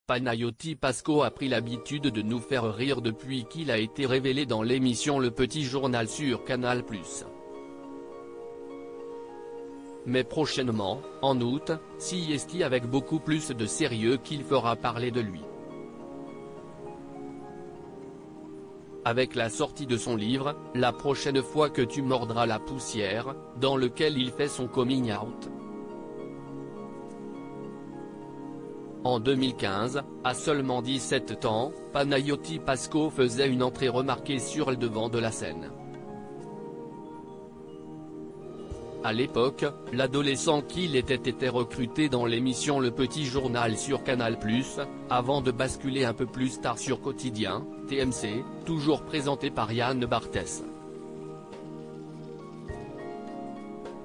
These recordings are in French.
Panayotis Pasco a pris l'habitude de nous faire rire depuis qu'il a été révélé dans l'émission Le Petit Journal sur Canal+. Mais prochainement, en août, c'est avec beaucoup plus de sérieux qu'il fera parler de lui. Avec la sortie de son livre, La prochaine fois que tu mordras la poussière, dans lequel il fait son coming out. En 2015, à seulement 17 ans, Panayotis Pasco faisait une entrée remarquée sur le devant de la scène. À l'époque, l'adolescent qu'il était recruté dans l'émission Le Petit Journal sur Canal+, avant de basculer un peu plus tard sur Quotidien, TMC, toujours présenté par Yann Barthès.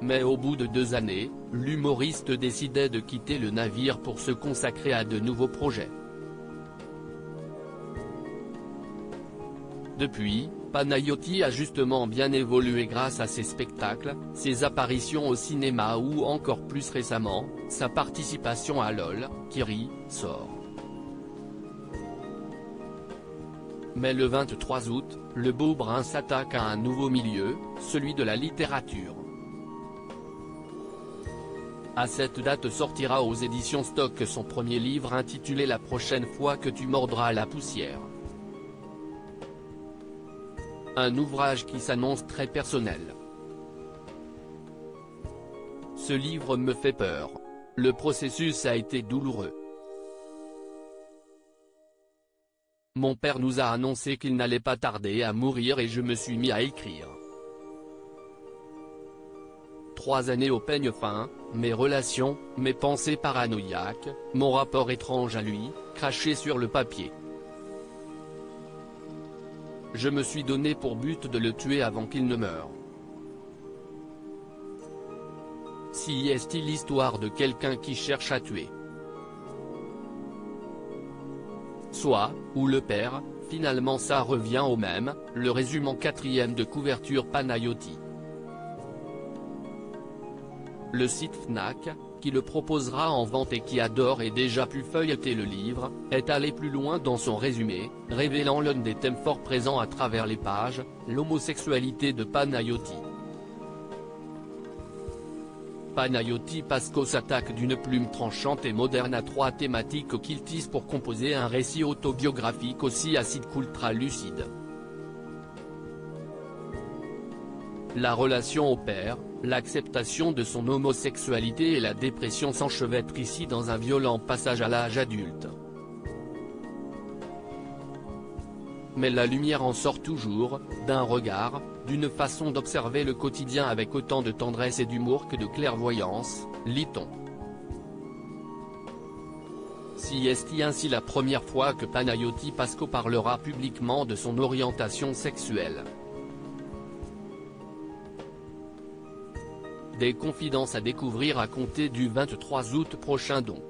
Mais au bout de 2 années, l'humoriste décidait de quitter le navire pour se consacrer à de nouveaux projets. Depuis, Panayotis a justement bien évolué grâce à ses spectacles, ses apparitions au cinéma ou encore plus récemment, sa participation à LOL, qui rit, sort. Mais le 23 août, le beau brun s'attaque à un nouveau milieu, celui de la littérature. À cette date sortira aux éditions Stock son premier livre intitulé La prochaine fois que tu mordras la poussière. Un ouvrage qui s'annonce très personnel. Ce livre me fait peur. Le processus a été douloureux. Mon père nous a annoncé qu'il n'allait pas tarder à mourir et je me suis mis à écrire. 3 années au peigne fin, mes relations, mes pensées paranoïaques, mon rapport étrange à lui, craché sur le papier. Je me suis donné pour but de le tuer avant qu'il ne meure. Si est l'histoire de quelqu'un qui cherche à tuer. Soit, ou le père, finalement ça revient au même, le résume en 4e de couverture Panayotis. Le site Fnac, qui le proposera en vente et qui a d'ores et déjà pu feuilleter le livre, est allé plus loin dans son résumé, révélant l'un des thèmes forts présents à travers les pages, l'homosexualité de Panayotis. Panayotis Pasco s'attaque d'une plume tranchante et moderne à 3 thématiques qu'il tisse pour composer un récit autobiographique aussi acide qu'ultra lucide. La relation au père, l'acceptation de son homosexualité et la dépression s'enchevêtrent ici dans un violent passage à l'âge adulte. Mais la lumière en sort toujours, d'un regard, d'une façon d'observer le quotidien avec autant de tendresse et d'humour que de clairvoyance, lit-on. Si est ainsi la première fois que Panayotis Pasco parlera publiquement de son orientation sexuelle. Des confidences à découvrir à compter du 23 août prochain donc.